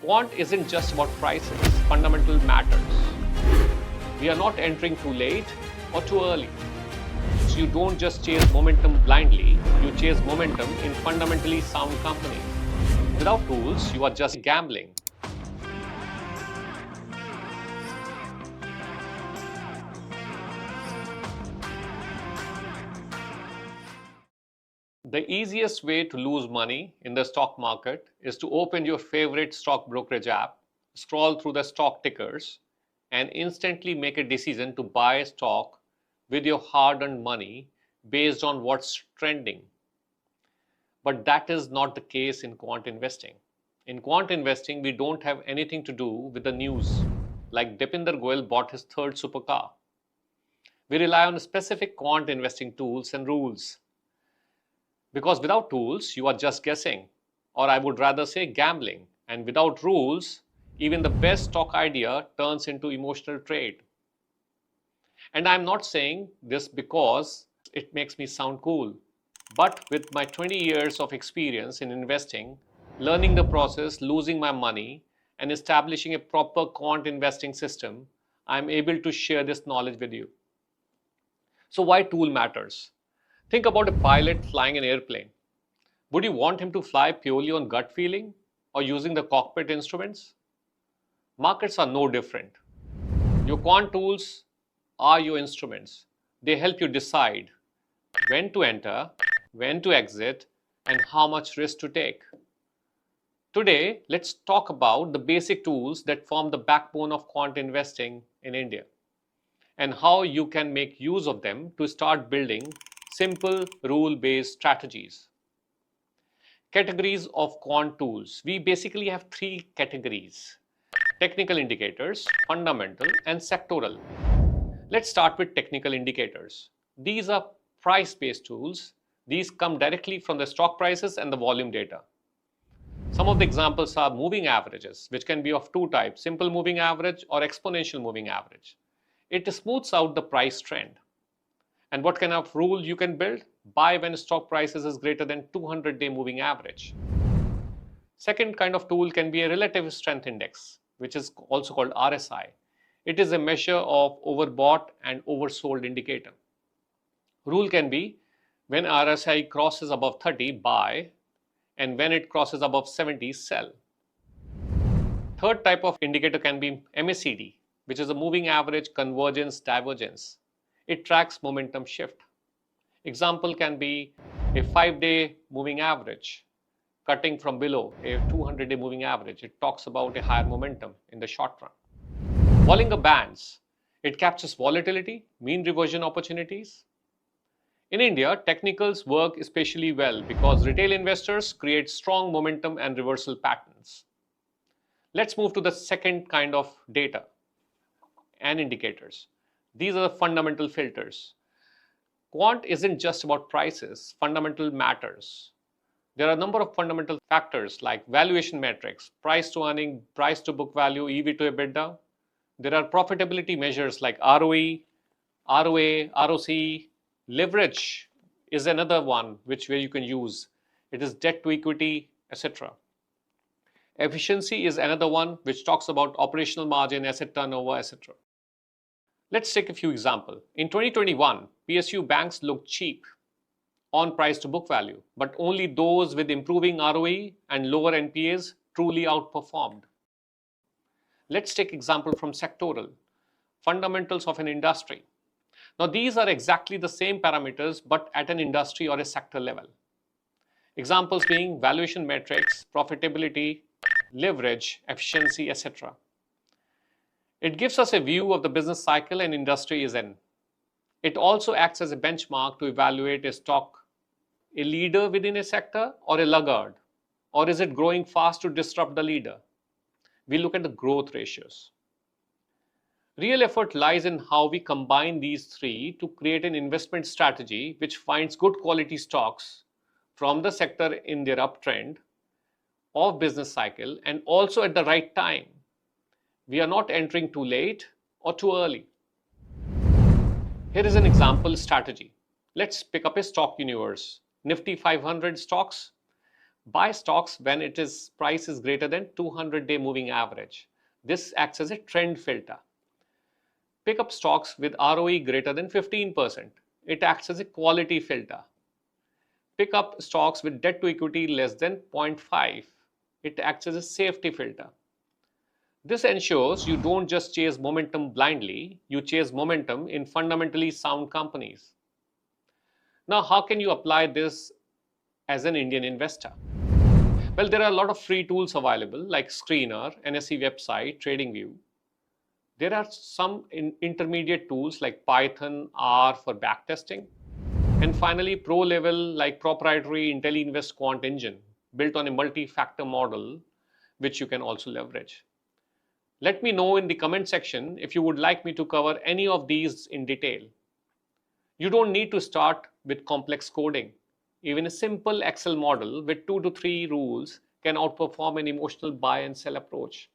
Quant isn't just about prices, fundamental matters. We are not entering too late or too early. So you don't just chase momentum blindly, you chase momentum in fundamentally sound companies. Without tools, you are just gambling. The easiest way to lose money in the stock market is to open your favorite stock brokerage app, scroll through the stock tickers, and instantly make a decision to buy a stock with your hard-earned money based on what's trending. But that is not the case in quant investing. In quant investing, we don't have anything to do with the news, like Deepinder Goyal bought his third supercar. We rely on specific quant investing tools and rules. Because without tools, you are just guessing, or I would rather say gambling. And without rules, even the best stock idea turns into emotional trade. And I'm not saying this because it makes me sound cool. But with my 20 years of experience in investing, learning the process, losing my money, and establishing a proper quant investing system, I'm able to share this knowledge with you. So why tool matters? Think about a pilot flying an airplane. Would you want him to fly purely on gut feeling or using the cockpit instruments? Markets are no different. Your quant tools are your instruments. They help you decide when to enter, when to exit, and how much risk to take. Today, let's talk about the basic tools that form the backbone of quant investing in India and how you can make use of them to start building simple rule-based strategies. Categories of quant tools. We basically have three categories: technical indicators, fundamental, and sectoral. Let's start with technical indicators. These are price-based tools. These come directly from the stock prices and the volume data. Some of the examples are moving averages, which can be of two types: simple moving average or exponential moving average. It smooths out the price trend. And what kind of rule you can build? Buy when stock prices is greater than 200-day moving average. Second kind of tool can be a relative strength index, which is also called RSI. It is a measure of overbought and oversold indicator. Rule can be when RSI crosses above 30, buy, and when it crosses above 70, sell. Third type of indicator can be MACD, which is a moving average convergence divergence. It tracks momentum shift. Example can be a 5-day moving average cutting from below a 200-day moving average. It talks about a higher momentum in the short run. Bollinger Bands. It captures volatility, mean reversion opportunities. In India, technicals work especially well because retail investors create strong momentum and reversal patterns. Let's move to the second kind of data and indicators. These are the fundamental filters. Quant isn't just about prices, fundamental matters. There are a number of fundamental factors like valuation metrics, price to earning, price to book value, EV to EBITDA. There are profitability measures like ROE, ROA, ROC. Leverage is another one where you can use. It is debt to equity, etc. Efficiency is another one which talks about operational margin, asset turnover, etc. Let's take a few examples. In 2021, PSU banks looked cheap on price to book value, but only those with improving ROE and lower NPAs truly outperformed. Let's take example from sectoral, fundamentals of an industry. Now these are exactly the same parameters but at an industry or a sector level. Examples being valuation metrics, profitability, leverage, efficiency, etc. It gives us a view of the business cycle and industry is in. It also acts as a benchmark to evaluate a stock, a leader within a sector or a laggard, or is it growing fast to disrupt the leader? We look at the growth ratios. Real effort lies in how we combine these three to create an investment strategy which finds good quality stocks from the sector in their uptrend of business cycle and also at the right time. We are not entering too late or too early. Here is an example strategy. Let's pick up a stock universe. Nifty 500 stocks. Buy stocks when its price is greater than 200-day moving average. This acts as a trend filter. Pick up stocks with ROE greater than 15%. It acts as a quality filter. Pick up stocks with debt to equity less than 0.5. It acts as a safety filter. This ensures you don't just chase momentum blindly, you chase momentum in fundamentally sound companies. Now, how can you apply this as an Indian investor? Well, there are a lot of free tools available like Screener, NSE website, TradingView. There are some intermediate tools like Python, R for backtesting. And finally, pro level like proprietary IntelliInvest Quant engine built on a multi-factor model, which you can also leverage. Let me know in the comment section if you would like me to cover any of these in detail. You don't need to start with complex coding. Even a simple Excel model with 2 to 3 rules can outperform an emotional buy and sell approach.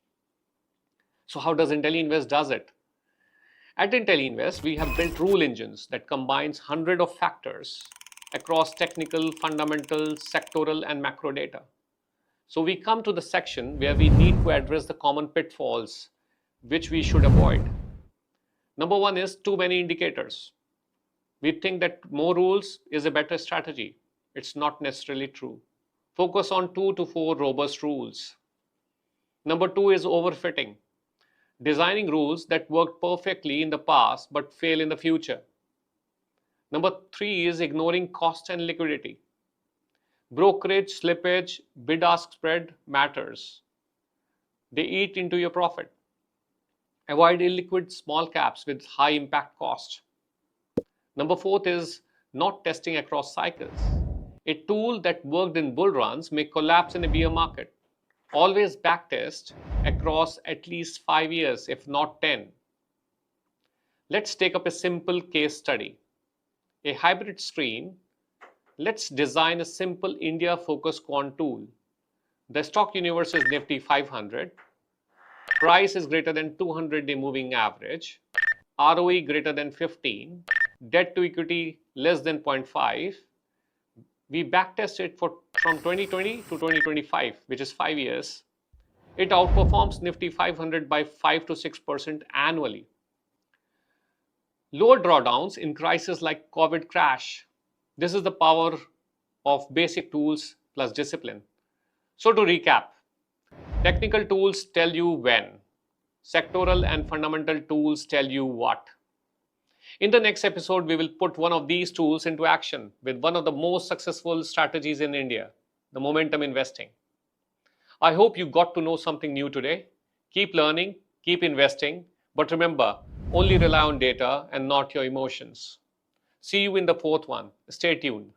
So how does IntelliInvest does it? At IntelliInvest, we have built rule engines that combines hundreds of factors across technical, fundamental, sectoral, and macro data. So we come to the section where we need to address the common pitfalls which we should avoid. Number one is too many indicators. We think that more rules is a better strategy. It's not necessarily true. Focus on 2 to 4 robust rules. Number two is overfitting. Designing rules that worked perfectly in the past but fail in the future. Number three is ignoring cost and liquidity. Brokerage, slippage, bid-ask spread matters. They eat into your profit. Avoid illiquid small caps with high impact cost. Number fourth is not testing across cycles. A tool that worked in bull runs may collapse in a bear market. Always backtest across at least 5 years, if not 10. Let's take up a simple case study. A hybrid screen. Let's design a simple India-focused quant tool. The stock universe is Nifty 500. Price is greater than 200-day moving average. ROE greater than 15. Debt to equity less than 0.5. We backtest it from 2020 to 2025, which is 5 years. It outperforms Nifty 500 by 5 to 6% annually. Lower drawdowns in crises like COVID crash. This is the power of basic tools plus discipline. So to recap, technical tools tell you when. Sectoral and fundamental tools tell you what. In the next episode, we will put one of these tools into action with one of the most successful strategies in India, the momentum investing. I hope you got to know something new today. Keep learning, keep investing, but remember, only rely on data and not your emotions. See you in the fourth one. Stay tuned.